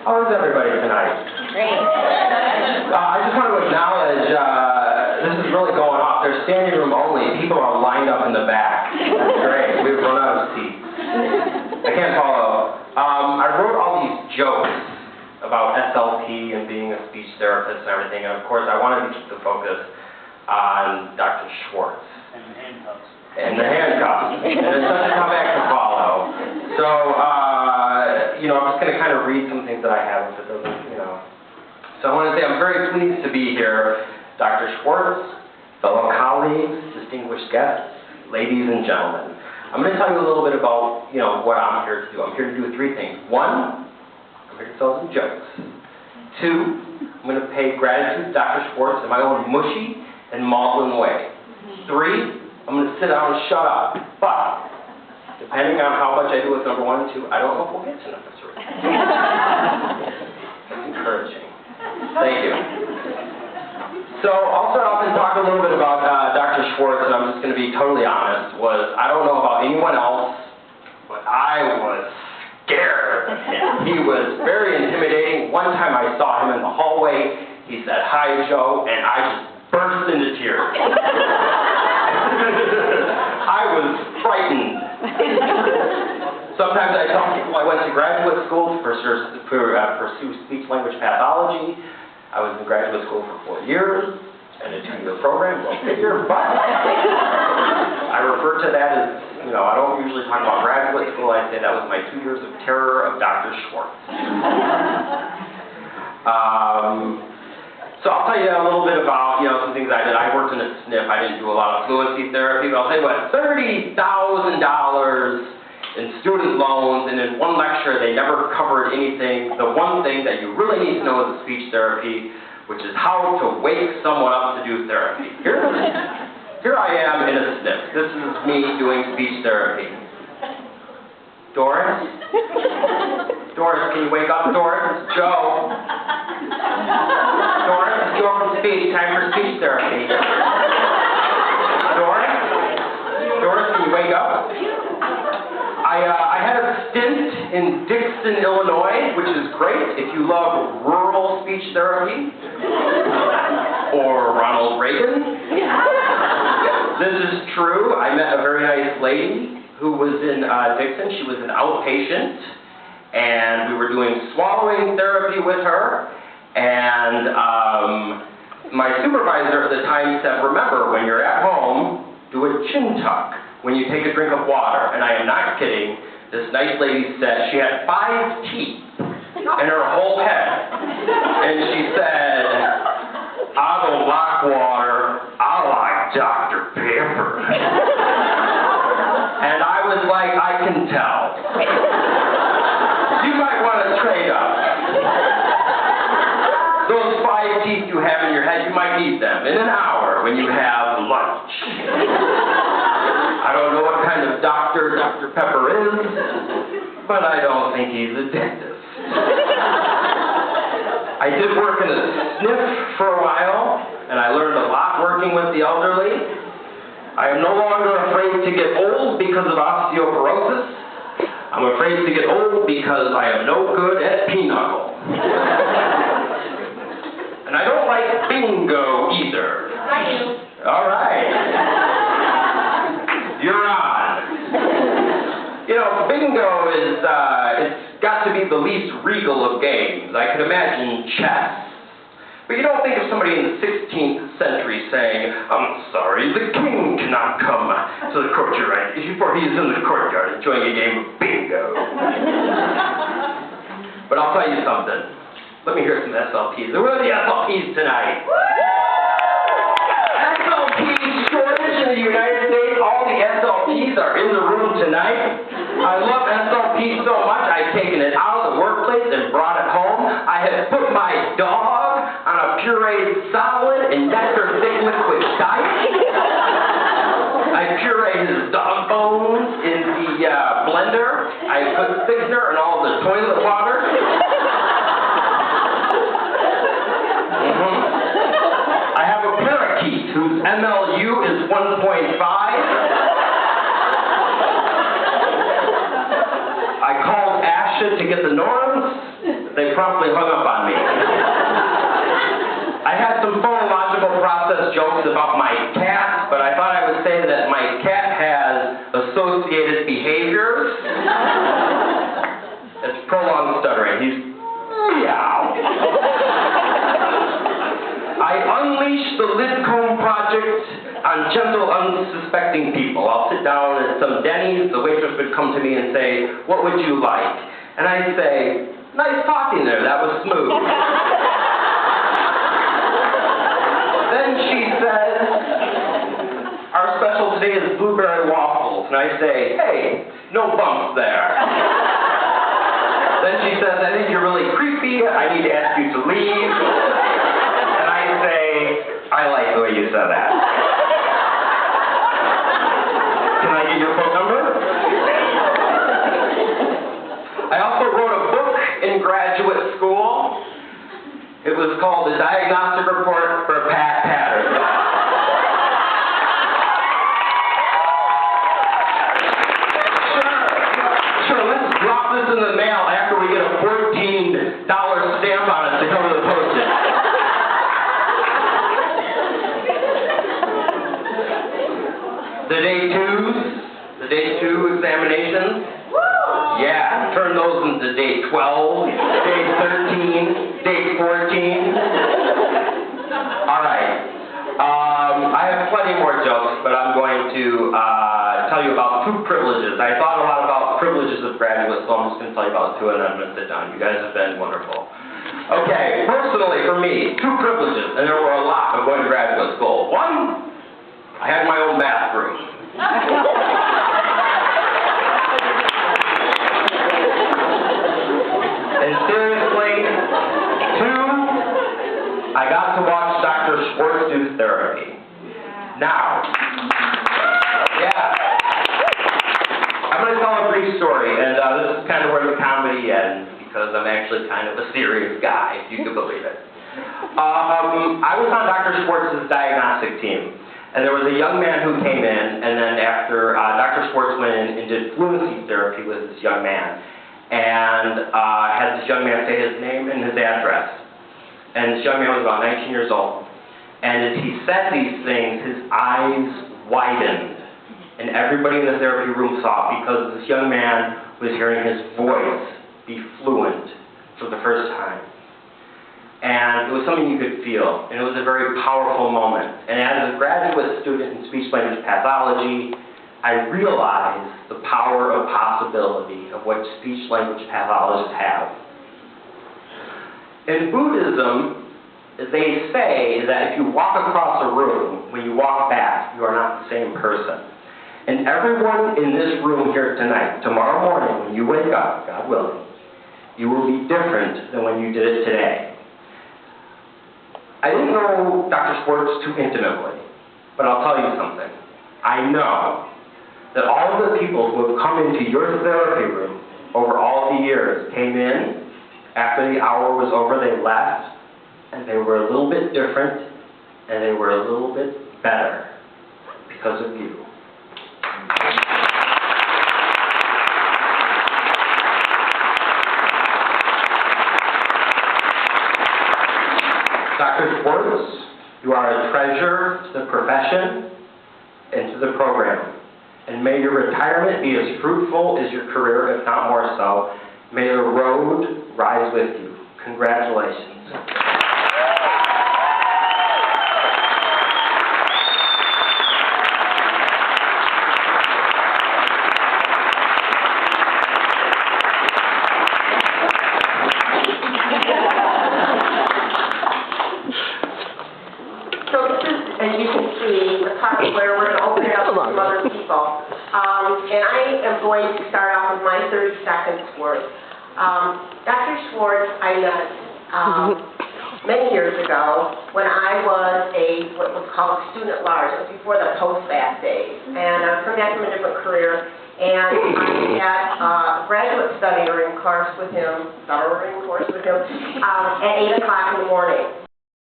How is everybody tonight? Great. I just want to acknowledge, this is really going off. There's standing room only. People are lined up in the back. That's great. We've run out of seats. I can't follow. I wrote all these jokes about SLP and being a speech therapist and everything, and of course I wanted to keep the focus on Dr. Schwartz. And the handcuffs. And the handcuffs. And it's such a tough act to follow. So, I'm just going to kind of read some things that I have if it doesn't, So I want to say I'm very pleased to be here. Dr. Schwartz, fellow colleagues, distinguished guests, ladies and gentlemen. I'm going to tell you a little bit about, what I'm here to do. I'm here to do three things. One, I'm here to tell some jokes. Two, I'm going to pay gratitude to Dr. Schwartz in my own mushy and maudlin way. Three, I'm going to sit down and shut up. But, depending on how much I do with number 1 and 2, I don't know if we'll get to number 3. That's encouraging. Thank you. So, I'll start off and talk a little bit about Dr. Schwartz, and I'm just going to be totally honest, I don't know about anyone else, but I was scared of him. He was very intimidating. One time I saw him in the hallway, he said, "Hi, Joe," and I just burst into tears. I was frightened. Sometimes I tell people I went to graduate school to pursue speech-language pathology. I was in graduate school for 4 years, and a 2-year program, go figure, but I refer to that as, I don't usually talk about graduate school. I say that was my 2 years of terror of Dr. Schwartz. So I'll tell you a little bit about, some things I did. I worked in a SNF. I didn't do a lot of fluency therapy, but I'll tell you what, $30,000 in student loans, and in one lecture they never covered anything. The one thing that you really need to know is speech therapy, which is how to wake someone up to do therapy. Here I am in a SNF. This is me doing speech therapy. Doris? Doris, can you wake up, Doris? It's Joe. Doris, you up from speech. Time for speech therapy. Doris? Doris, can you wake up? I had a stint in Dixon, Illinois, which is great if you love rural speech therapy. Or Ronald Reagan. This is true. I met a very nice lady who was in Dixon. She was an outpatient, and we were doing swallowing therapy with her, and my supervisor at the time said, "Remember, when you're at home, do a chin tuck when you take a drink of water." And I am not kidding. This nice lady said she had 5 teeth in her whole head, and she said, "I don't like water, I like Dr. Pepper." And I was like, I can tell. You might want to trade up. Those 5 teeth you have in your head, you might need them in an hour when you have lunch. I don't know what kind of doctor Dr. Pepper is, but I don't think he's a dentist. I did work in a SNF for a while, and I learned a lot working with the elderly. I am no longer afraid to get old because of osteoporosis. I'm afraid to get old because I am no good at pinochle. And I don't like bingo either. I do. All right. You're on. Bingo is, it's got to be the least regal of games. I could imagine chess. But you don't think of somebody in the 16th century saying, "I'm sorry, the king cannot come to the courtyard," for he is in the courtyard enjoying a game of bingo. But I'll tell you something. Let me hear some SLPs. Where are the SLPs tonight? SLP shortage in the United States. All the SLPs are in the room tonight. I love SLP so much, I've taken it out of the workplace and brought it home. I have put my dog on a pureed solid and nectar thick liquid diet. I pureed his dog bones in the blender. I put thickener in all the toilet water. I have a parakeet whose MLU is 1.5. I called ASHA to get the norms. they promptly hung up on me. I had some phonological process jokes about my cat, but I thought I would say that my cat has associated behaviors. It's prolonged stuttering. He's meow. I unleashed the lid comb project on gentle, unsuspecting people. I'll sit down at some Denny's, the waitress would come to me and say, "What would you like?" And I'd say, "Nice talking there, that was smooth." Then she says, "Our special today is blueberry waffles." And I say, "Hey, no bumps there." Then she says, "I think you're really creepy, I need to ask you to leave." And I say, "I like the way you said that. Can I get your phone number?" I also wrote a book in graduate school. It was called The Diagnostic Report for Pat Patterson. Sure, let's drop this in the mail after we get a $14 stamp on it to cover the postage. The day two examinations. Yeah, turn those into day 12, day 13, day 14. All right. I have plenty more jokes, but I'm going to tell you about two privileges. I thought a lot about privileges of graduate, so I'm just going to tell you about two, and then I'm going to sit down. You guys have been wonderful. Okay, personally, for me, two privileges, and there were a lot of going to graduate school. One, I had my own bathroom. And seriously, two, I got to watch Dr. Schwartz do therapy. Now, yeah, I'm going to tell a brief story, and this is kind of where the comedy ends, because I'm actually kind of a serious guy, if you can believe it. I was on Dr. Schwartz's diagnostic team, and there was a young man who came in, and then after Dr. Schwartz went in and did fluency therapy with this young man, and had this young man say his name and his address. And this young man was about 19 years old. And as he said these things, his eyes widened. And everybody in the therapy room saw it, because this young man was hearing his voice be fluent for the first time. And it was something you could feel, and it was a very powerful moment. And as a graduate student in speech-language pathology, I realized the power of possibility of what speech-language pathologists have. In Buddhism, they say that if you walk across a room, when you walk back, you are not the same person. And everyone in this room here tonight, tomorrow morning, when you wake up, God willing, you will be different than when you did it today. I didn't know Dr. Schwartz too intimately, but I'll tell you something. I know that all of the people who have come into your therapy room over all the years came in, after the hour was over, they left, and they were a little bit different, and they were a little bit better because of you. Dr. Schwartz, you are a treasure to the profession and to the program. And may your retirement be as fruitful as your career, if not more so. May the road rise with you. Congratulations. So this is, as you can see, the part where we're going to open it up to some other people. And I am going to start off with my 30 seconds worth. Dr. Schwartz, I met many years ago when I was what was called a student at large. It was before the post-bac days. And I'm coming back from a different career. And I had a graduate studying course with him, at 8 o'clock in the morning.